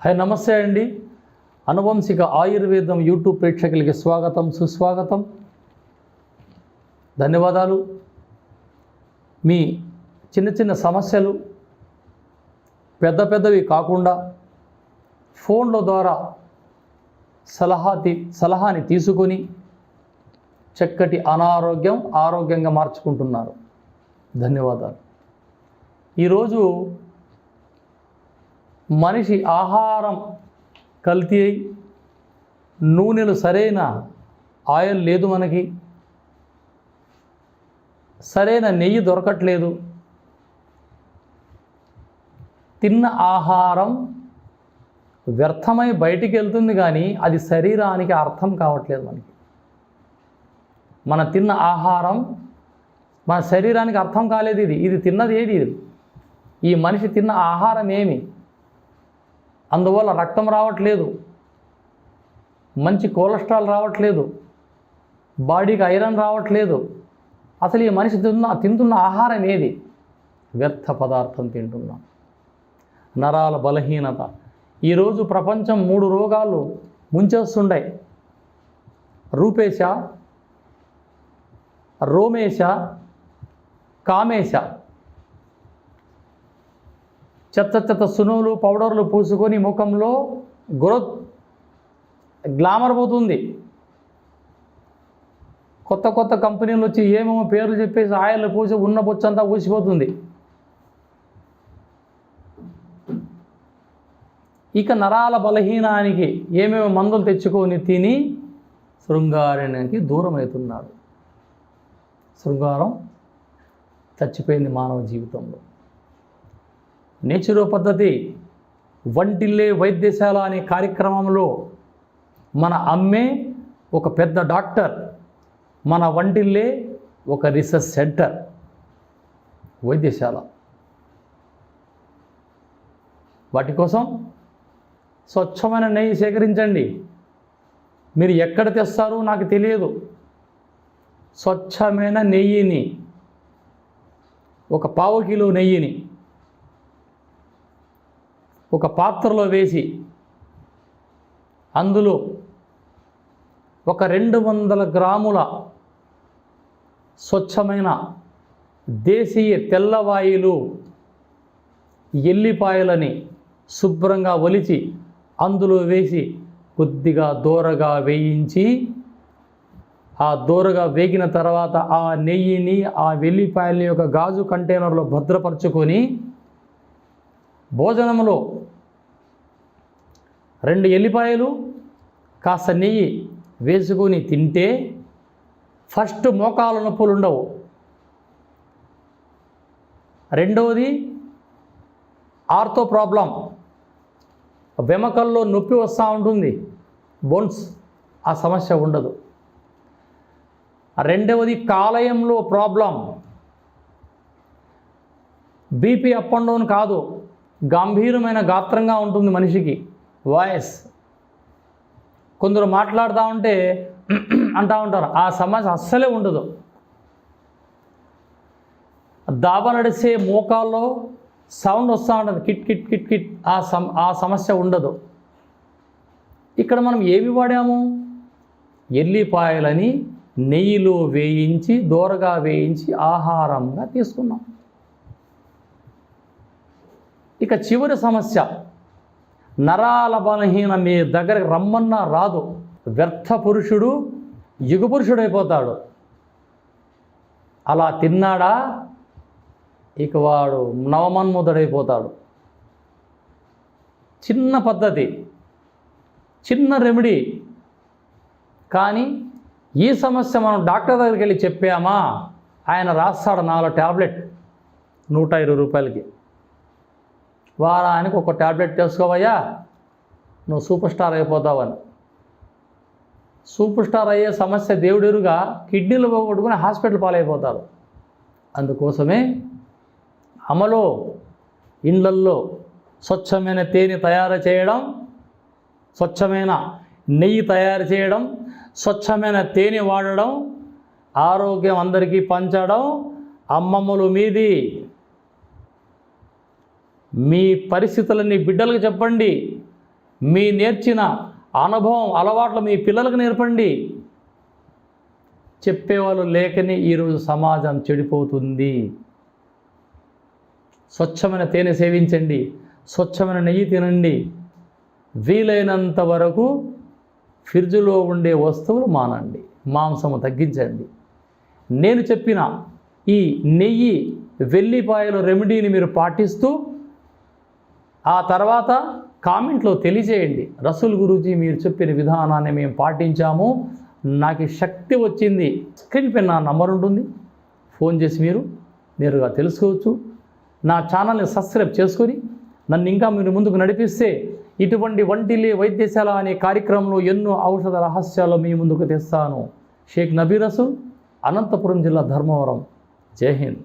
Hi నమస్తే అండి. అనువంశిక ఆయుర్వేదం యూట్యూబ్ ప్రేక్షకులకి స్వాగతం, సుస్వాగతం, ధన్యవాదాలు. మీ చిన్న చిన్న సమస్యలు పెద్దవి కాకుండా ఫోన్ల ద్వారా సలహాని తీసుకొని చక్కటి ఆరోగ్యంగా మార్చుకుంటున్నారు. ధన్యవాదాలు. ఈరోజు మనిషి ఆహారం కల్తీ అయి నూనెలు సరైన ఆయిల్ లేదు, మనకి సరైన నెయ్యి దొరకట్లేదు. తిన్న ఆహారం వ్యర్థమై బయటికి వెళ్తుంది, కానీ అది శరీరానికి అర్థం కావట్లేదు. మన తిన్న ఆహారం మన శరీరానికి అర్థం కాలేదు. ఇది తిన్నది ఏది? ఈ మనిషి తిన్న ఆహారం ఏమి? అందువల్ల రక్తం రావట్లేదు, మంచి కొలెస్ట్రాల్ రావట్లేదు, బాడీకి ఐరన్ రావట్లేదు. అసలు ఈ మనిషి తింటున్న ఆహారం ఏది? వ్యర్థ పదార్థం తింటున్నాం. నరాల బలహీనత. ఈరోజు ప్రపంచం 3 రోగాలు ముంచేస్తుంటాయి: రూపేశ, రోమేశ, కామేశ. చెత్త సునువులు, పౌడర్లు పూసుకొని ముఖంలో గ్లామర్ పోతుంది. కొత్త కంపెనీలు వచ్చి ఏమేమో పేర్లు చెప్పేసి ఆయిల్ పూసి ఉన్న బొచ్చంతా ఊసిపోతుంది. ఇక నరాల బలహీనానికి ఏమేమో మందులు తెచ్చుకొని తిని శృంగారానికి దూరం అవుతున్నాడు. శృంగారం చచ్చిపోయింది మానవ జీవితంలో. నేచురో పద్ధతి వంటిల్లే వైద్యశాల అనే కార్యక్రమంలో మన అమ్మే ఒక పెద్ద డాక్టర్, మన వంటిల్లే ఒక రీసెర్చ్ సెంటర్, వైద్యశాల. వాటి కోసం స్వచ్ఛమైన నెయ్యి సేకరించండి. మీరు ఎక్కడ తెస్తారో నాకు తెలియదు. స్వచ్ఛమైన నెయ్యిని, ఒక 1/4 కిలో నెయ్యిని ఒక పాత్రలో వేసి అందులో ఒక 200 గ్రాముల స్వచ్ఛమైన దేశీయ తెల్లవాయిలు ఎల్లిపాయలని శుభ్రంగా ఒలిచి అందులో వేసి కొద్దిగా దోరగా వేయించి, ఆ దోరగా వేగిన తర్వాత ఆ నెయ్యిని ఆ వెల్లిపాయలని ఒక గాజు కంటైనర్లో భద్రపరచుకొని భోజనంలో 2 ఎల్లిపాయలు కాస్త నెయ్యి వేసుకొని తింటే ఫస్ట్ మోకాల నొప్పులు ఉండవు. రెండవది ఆర్థో ప్రాబ్లం, వెమకల్లో నొప్పి వస్తూ ఉంటుంది, బోన్స్, ఆ సమస్య ఉండదు. రెండవది కాలేయంలో problem, BP up and down కాదు, గంభీరమైన గాత్రంగా ఉంటుంది మనిషికి, వాయిస్. కొందరు మాట్లాడుతూ ఉంటే అంటూ ఉంటారు, ఆ సమస్య అస్సలే ఉండదు. దాబ నడిసే మోకాల్లో సౌండ్ వస్తూ ఉంటుంది, కిట్ కిట్ కిట్ కిట్, ఆ సమస్య ఉండదు. ఇక్కడ మనం ఏమి వాడాము? ఎల్లిపాయలని నెయ్యిలో వేయించి దోరగా వేయించి ఆహారంగా తీసుకున్నాం. ఇక చివరి సమస్య, నరాల బలహీన మీ దగ్గరకు రమ్మన్నా రాదు. వ్యర్థ పురుషుడు యుగ పురుషుడు అయిపోతాడు. అలా తిన్నాడా ఇక వాడు నవమన్ముదుడైపోతాడు. చిన్న పద్ధతి, చిన్న రెమెడీ. కానీ ఈ సమస్య మనం డాక్టర్ దగ్గరికి వెళ్ళి చెప్పామా, ఆయన రాస్తాడు 4 ట్యాబ్లెట్ 120 రూపాయలకి. వారానికి ఒక ట్యాబ్లెట్ చేసుకోవయ్యా, నువ్వు సూపర్ స్టార్ అయిపోతావని. సూపర్ స్టార్ అయ్యే సమస్య దేవుడెరుగా కిడ్నీలు పోగొట్టుకుని హాస్పిటల్ పాలైపోతారు. అందుకోసమే అమలో ఇండ్లల్లో స్వచ్ఛమైన తేనె తయారు చేయడం, స్వచ్ఛమైన నెయ్యి తయారు చేయడం, స్వచ్ఛమైన తేనె వాడడం, ఆరోగ్యం అందరికీ పంచడం అమ్మమ్మలు మీది. మీ పరిస్థితులని బిడ్డలకు చెప్పండి. మీ నేర్చిన అనుభవం అలవాట్లు మీ పిల్లలకు నేర్పండి. చెప్పేవాళ్ళు లేకనే ఈరోజు సమాజం చెడిపోతుంది. స్వచ్ఛమైన తేనె సేవించండి, స్వచ్ఛమైన నెయ్యి తినండి. వీలైనంత వరకు ఫ్రిడ్జ్లో ఉండే వస్తువులు మానండి, మాంసము తగ్గించండి. నేను చెప్పిన ఈ నెయ్యి వెల్లిపాయల రెమెడీని మీరు పాటిస్తూ ఆ తర్వాత కామెంట్లో తెలియజేయండి, రసూల్ గురూజీ మీరు చెప్పిన విధానాన్ని మేము పాటించాము, నాకు శక్తి వచ్చింది. స్క్రీన్ పైన నా నంబర్ ఉంటుంది, ఫోన్ చేసి మీరు నేరుగా తెలుసుకోవచ్చు. నా ఛానల్ని సబ్స్క్రైబ్ చేసుకొని నన్ను ఇంకా మీరు ముందుకు నడిపిస్తే ఇటువంటి వంటిలే వైద్యశాల అనే కార్యక్రమంలో ఎన్నో ఔషధ రహస్యాలు మీ ముందుకు తెస్తాను. షేక్ నబీ రసూల్, అనంతపురం జిల్లా, ధర్మవరం. జై హింద్.